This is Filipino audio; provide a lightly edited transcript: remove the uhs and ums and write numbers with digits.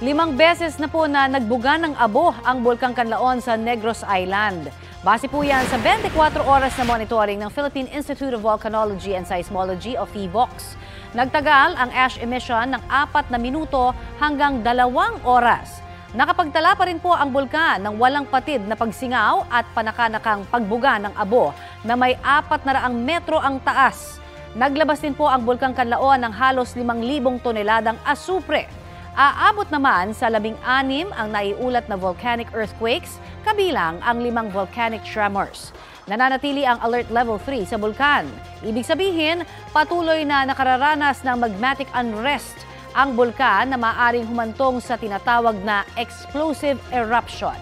5 beses na po na nagbuga ng abo ang Bulkang Kanlaon sa Negros Island. Base po yan sa 24 oras na monitoring ng Philippine Institute of Volcanology and Seismology o PHIVOLCS. Nagtagal ang ash emission ng 4 na minuto hanggang 2 oras. Nakapagtala pa rin po ang bulkan ng walang patid na pagsingaw at panakanakang pagbuga ng abo na may 400 metro ang taas. Naglabas din po ang Bulkang Kanlaon ng halos 5,000 toneladang asupre. Aabot naman sa 16 ang naiulat na volcanic earthquakes, kabilang ang 5 volcanic tremors. Nananatili ang Alert Level 3 sa bulkan. Ibig sabihin, patuloy na nakararanas ng magmatic unrest ang bulkan na maaaring humantong sa tinatawag na explosive eruption.